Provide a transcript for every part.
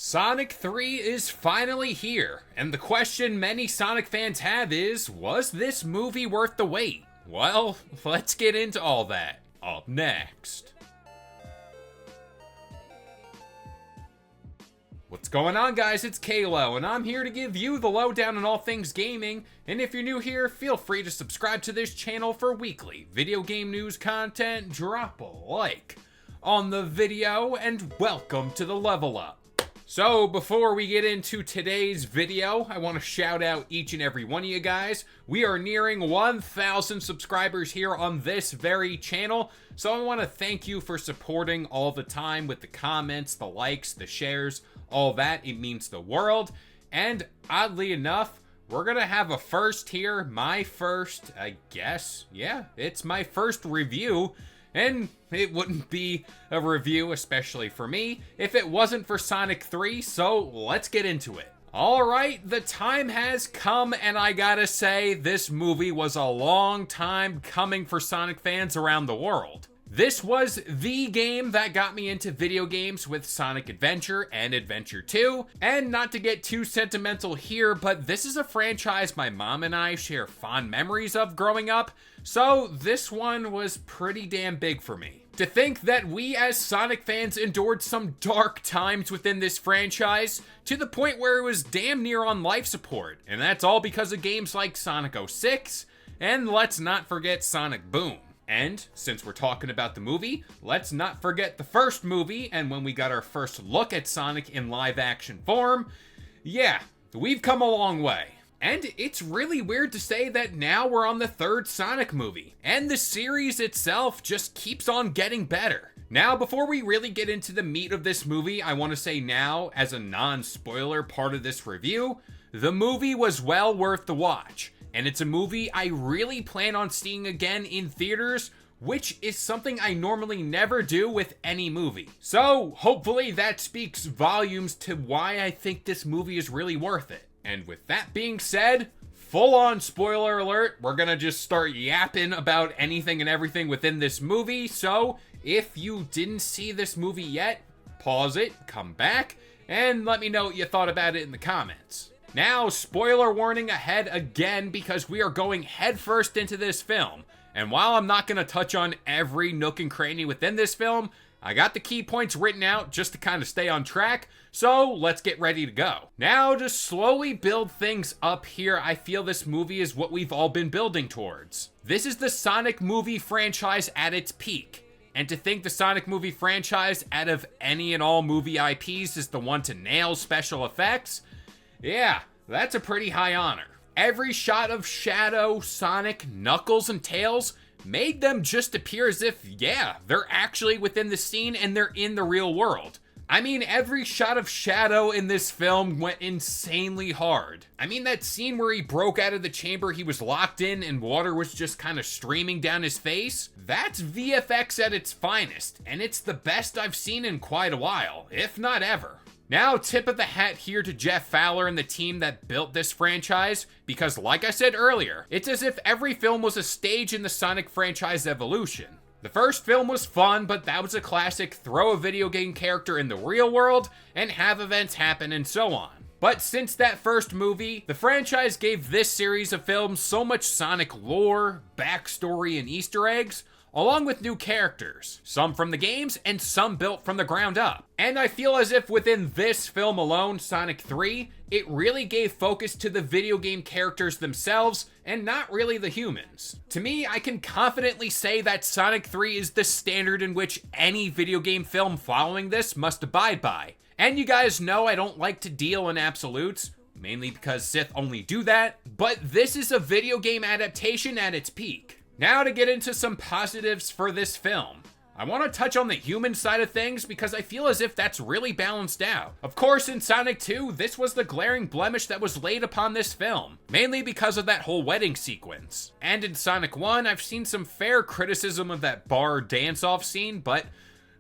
Sonic 3 is finally here, and the question many Sonic fans have is, was this movie worth the wait? Well, let's get into all that, up next. What's going on, guys? It's Kalo, and I'm here to give you the lowdown on all things gaming, and if you're new here, feel free to subscribe to this channel for weekly video game news content. Drop a like on the video, and welcome to the Level Up. So, before we get into today's video, I want to shout out each and every one of you guys. We are nearing 1,000 subscribers here on this very channel, so I want to thank you for supporting all the time with the comments, the likes, the shares, all that. It means the world. And oddly enough, we're going to have a first here, my first, I guess. Yeah, it's my first review. And it wouldn't be a review, especially for me, if it wasn't for Sonic 3, so let's get into it. Alright, the time has come, and I gotta say, this movie was a long time coming for Sonic fans around the world. This was the game that got me into video games with Sonic Adventure and Adventure 2, and not to get too sentimental here, but this is a franchise my mom and I share fond memories of growing up, so this one was pretty damn big for me. To think that we as Sonic fans endured some dark times within this franchise, to the point where it was damn near on life support, and that's all because of games like Sonic 06, and let's not forget Sonic Boom. And since we're talking about the movie, let's not forget the first movie, and when we got our first look at Sonic in live action form. Yeah, we've come a long way. And it's really weird to say that now we're on the third Sonic movie, and the series itself just keeps on getting better. Now, before we really get into the meat of this movie, I want to say now, as a non-spoiler part of this review, the movie was well worth the watch. And it's a movie I really plan on seeing again in theaters, which is something I normally never do with any movie. So, hopefully that speaks volumes to why I think this movie is really worth it. And with that being said, full-on spoiler alert, we're gonna just start yapping about anything and everything within this movie. So, if you didn't see this movie yet, pause it, come back, and let me know what you thought about it in the comments. Now, spoiler warning ahead again, because we are going headfirst into this film. And while I'm not going to touch on every nook and cranny within this film, I got the key points written out just to kind of stay on track, so let's get ready to go. Now, to slowly build things up here, I feel this movie is what we've all been building towards. This is the Sonic movie franchise at its peak. And to think the Sonic movie franchise out of any and all movie IPs is the one to nail special effects, yeah, that's a pretty high honor. Every shot of Shadow, Sonic, Knuckles, and Tails made them just appear as if, yeah, they're actually within the scene and they're in the real world. I mean, every shot of Shadow in this film went insanely hard. I mean, that scene where he broke out of the chamber he was locked in and water was just kind of streaming down his face, that's VFX at its finest, and it's the best I've seen in quite a while, if not ever. Now, tip of the hat here to Jeff Fowler and the team that built this franchise, because like I said earlier, it's as if every film was a stage in the Sonic franchise evolution. The first film was fun, but that was a classic throw a video game character in the real world and have events happen and so on. But since that first movie, the franchise gave this series of films so much Sonic lore, backstory, and Easter eggs, along with new characters, some from the games and some built from the ground up. And I feel as if within this film alone, Sonic 3, it really gave focus to the video game characters themselves and not really the humans. To me, I can confidently say that Sonic 3 is the standard in which any video game film following this must abide by. And you guys know I don't like to deal in absolutes, mainly because Sith only do that, but this is a video game adaptation at its peak. Now to get into some positives for this film. I want to touch on the human side of things because I feel as if that's really balanced out. Of course, in Sonic 2, this was the glaring blemish that was laid upon this film, mainly because of that whole wedding sequence. And in Sonic 1, I've seen some fair criticism of that bar dance-off scene, but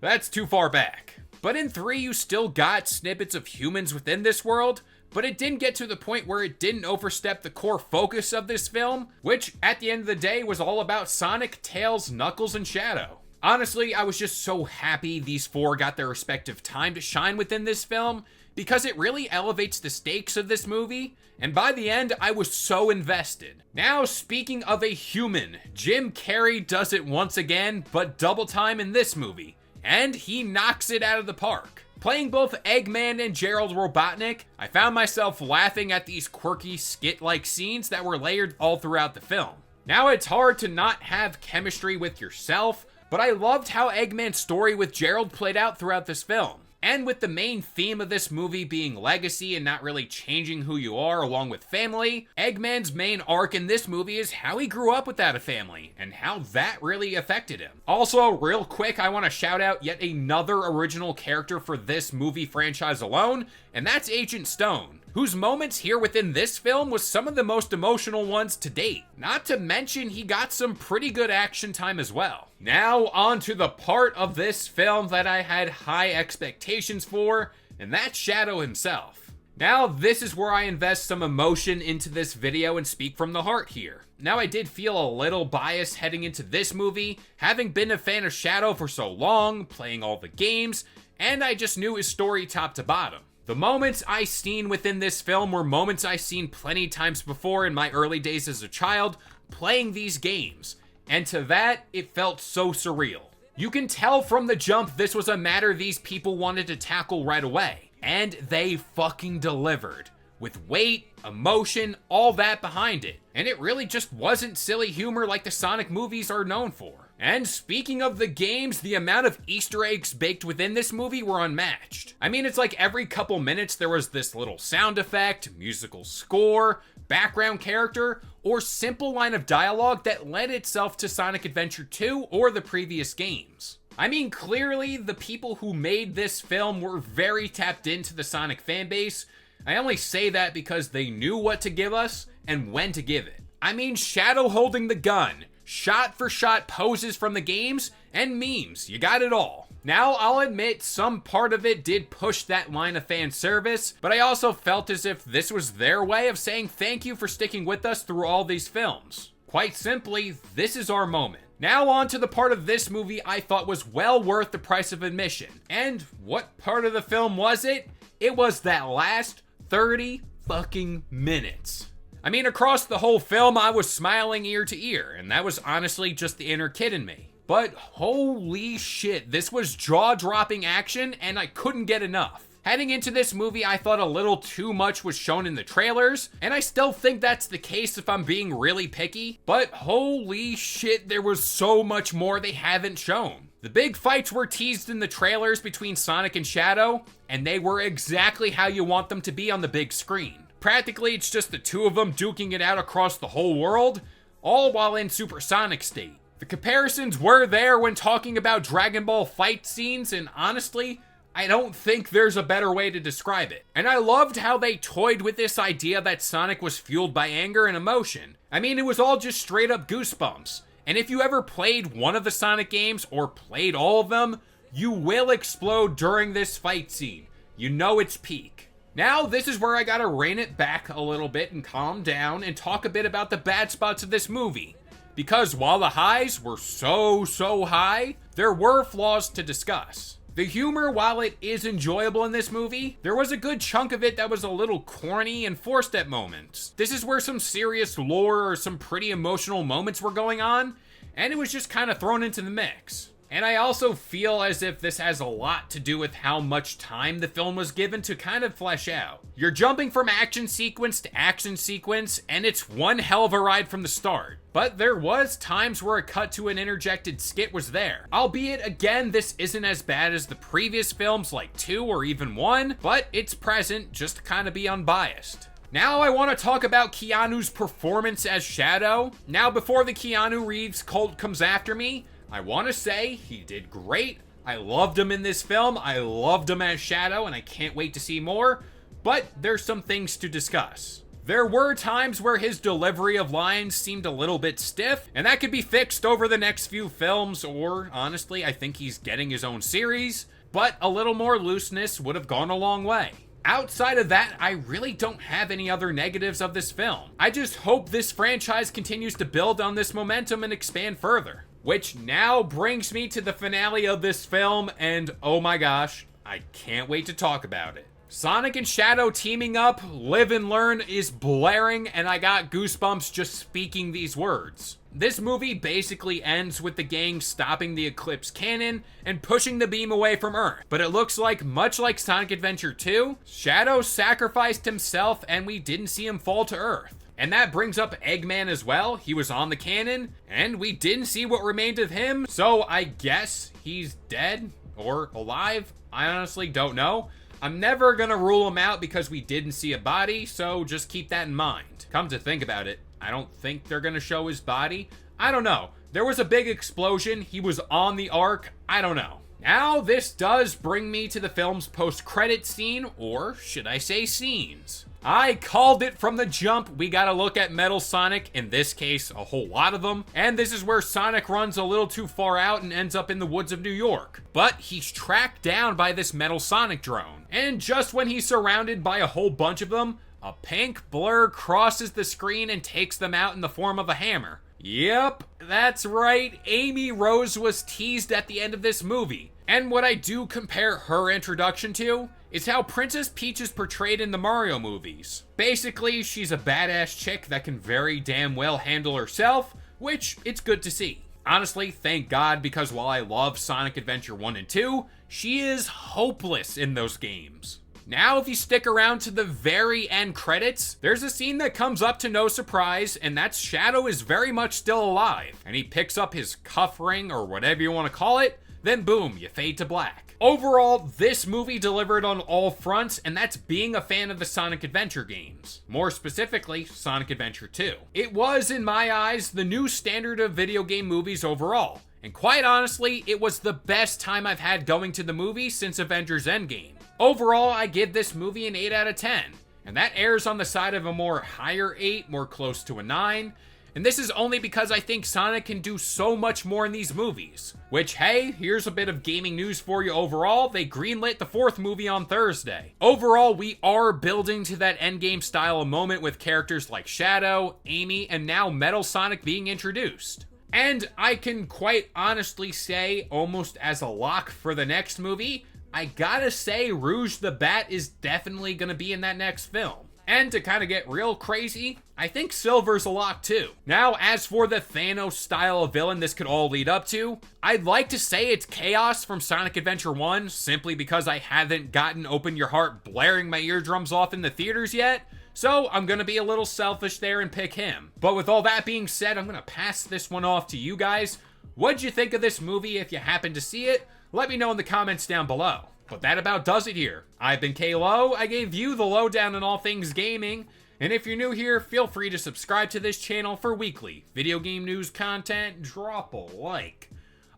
that's too far back. But in 3, you still got snippets of humans within this world, but it didn't get to the point where it didn't overstep the core focus of this film, which at the end of the day was all about Sonic, Tails, Knuckles, and Shadow. Honestly, I was just so happy these four got their respective time to shine within this film, because it really elevates the stakes of this movie, and by the end, I was so invested. Now, speaking of a human, Jim Carrey does it once again, but double time in this movie, and he knocks it out of the park. Playing both Eggman and Gerald Robotnik, I found myself laughing at these quirky skit-like scenes that were layered all throughout the film. Now, it's hard to not have chemistry with yourself, but I loved how Eggman's story with Gerald played out throughout this film. And with the main theme of this movie being legacy and not really changing who you are along with family, Eggman's main arc in this movie is how he grew up without a family and how that really affected him. Also, real quick, I want to shout out yet another original character for this movie franchise alone, and that's Agent Stone, whose moments here within this film was some of the most emotional ones to date. Not to mention, he got some pretty good action time as well. Now, on to the part of this film that I had high expectations for, and that's Shadow himself. Now, this is where I invest some emotion into this video and speak from the heart here. Now, I did feel a little biased heading into this movie, having been a fan of Shadow for so long, playing all the games, and I just knew his story top to bottom. The moments I seen within this film were moments I seen plenty times before in my early days as a child playing these games, and to that, it felt so surreal. You can tell from the jump this was a matter these people wanted to tackle right away, and they fucking delivered. With weight, emotion, all that behind it, and it really just wasn't silly humor like the Sonic movies are known for. And speaking of the games, the amount of Easter eggs baked within this movie were unmatched. I mean, it's like every couple minutes there was this little sound effect, musical score, background character, or simple line of dialogue that led itself to Sonic Adventure 2 or the previous games. I mean, clearly the people who made this film were very tapped into the Sonic fanbase. I only say that because they knew what to give us and when to give it. I mean, Shadow holding the gun, shot-for-shot poses from the games, and memes. You got it all. Now, I'll admit some part of it did push that line of fan service, but I also felt as if this was their way of saying thank you for sticking with us through all these films. Quite simply, this is our moment. Now on to the part of this movie I thought was well worth the price of admission. And what part of the film was it? It was that last 30 fucking minutes. I mean, across the whole film, I was smiling ear to ear, and that was honestly just the inner kid in me. But holy shit, this was jaw-dropping action, and I couldn't get enough. Heading into this movie, I thought a little too much was shown in the trailers, and I still think that's the case if I'm being really picky, but holy shit, there was so much more they haven't shown. The big fights were teased in the trailers between Sonic and Shadow, and they were exactly how you want them to be on the big screen. Practically, it's just the two of them duking it out across the whole world, all while in supersonic state. The comparisons were there when talking about Dragon Ball fight scenes, and honestly, I don't think there's a better way to describe it. And I loved how they toyed with this idea that Sonic was fueled by anger and emotion. I mean, it was all just straight up goosebumps. And if you ever played one of the Sonic games, or played all of them, you will explode during this fight scene. You know it's peak. Now, this is where I gotta rein it back a little bit and calm down and talk a bit about the bad spots of this movie. Because while the highs were so high, there were flaws to discuss. The humor, while it is enjoyable in this movie, there was a good chunk of it that was a little corny and forced at moments. This is where some serious lore or some pretty emotional moments were going on, and it was just kind of thrown into the mix. And I also feel as if this has a lot to do with how much time the film was given to kind of flesh out. You're jumping from action sequence to action sequence, and it's one hell of a ride from the start. But there was times where a cut to an interjected skit was there. Albeit, again, this isn't as bad as the previous films like 2 or even 1, but it's present just to kind of be unbiased. Now I want to talk about Keanu's performance as Shadow. Now, before the Keanu Reeves cult comes after me, I want to say he did great. I loved him in this film. I loved him as Shadow, and I can't wait to see more. But there's some things to discuss. There were times where his delivery of lines seemed a little bit stiff, and that could be fixed over the next few films, or honestly, I think he's getting his own series. But a little more looseness would have gone a long way. Outside of that, I really don't have any other negatives of this film. I just hope this franchise continues to build on this momentum and expand further. Which now brings me to the finale of this film, and oh my gosh, I can't wait to talk about it. Sonic and Shadow teaming up, live and learn is blaring, and I got goosebumps just speaking these words. This movie basically ends with the gang stopping the Eclipse cannon and pushing the beam away from Earth. But it looks like, much like Sonic Adventure 2, Shadow sacrificed himself and we didn't see him fall to Earth. And that brings up Eggman as well. He was on the cannon, and we didn't see what remained of him, so I guess he's dead or alive. I honestly don't know. I'm never gonna rule him out because we didn't see a body, so just keep that in mind. Come to think about it, I don't think they're gonna show his body. I don't know. There was a big explosion. He was on the Ark. I don't know. Now, this does bring me to the film's post-credit scene, or should I say scenes. I called it from the jump. We gotta look at Metal Sonic, in this case, a whole lot of them. And this is where Sonic runs a little too far out and ends up in the woods of New York. But he's tracked down by this Metal Sonic drone. And just when he's surrounded by a whole bunch of them, a pink blur crosses the screen and takes them out in the form of a hammer. Yep, that's right. Amy Rose was teased at the end of this movie. And what I do compare her introduction to is how Princess Peach is portrayed in the Mario movies. Basically, she's a badass chick that can very damn well handle herself, which it's good to see. Honestly, thank God, because while I love Sonic Adventure 1 and 2, she is hopeless in those games. Now, if you stick around to the very end credits, there's a scene that comes up to no surprise, and that's Shadow is very much still alive. And he picks up his cuff ring, or whatever you want to call it, then boom, you fade to black. Overall, this movie delivered on all fronts, and that's being a fan of the Sonic Adventure games. More specifically, Sonic Adventure 2. It was, in my eyes, the new standard of video game movies overall. And quite honestly, it was the best time I've had going to the movie since Avengers Endgame. Overall, I give this movie an 8 out of 10. And that airs on the side of a more higher 8, more close to a 9. And this is only because I think Sonic can do so much more in these movies. Which, hey, here's a bit of gaming news for you overall. They greenlit the 4th movie on Thursday. Overall, we are building to that endgame style of moment with characters like Shadow, Amy, and now Metal Sonic being introduced. And I can quite honestly say, almost as a lock for the next movie, I gotta say Rouge the Bat is definitely gonna be in that next film. And to kind of get real crazy, I think Silver's a lock too. Now, as for the Thanos style of villain this could all lead up to, I'd like to say it's Chaos from Sonic Adventure 1, simply because I haven't gotten Open Your Heart blaring my eardrums off in the theaters yet. So I'm gonna be a little selfish there and pick him. But with all that being said, I'm gonna pass this one off to you guys. What'd you think of this movie if you happen to see it? Let me know in the comments down below. But that about does it here. I've been K-Lo. I gave you the lowdown on all things gaming. And if you're new here, feel free to subscribe to this channel for weekly video game news content. Drop a like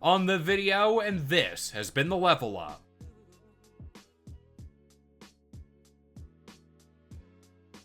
on the video, and this has been the Level Up.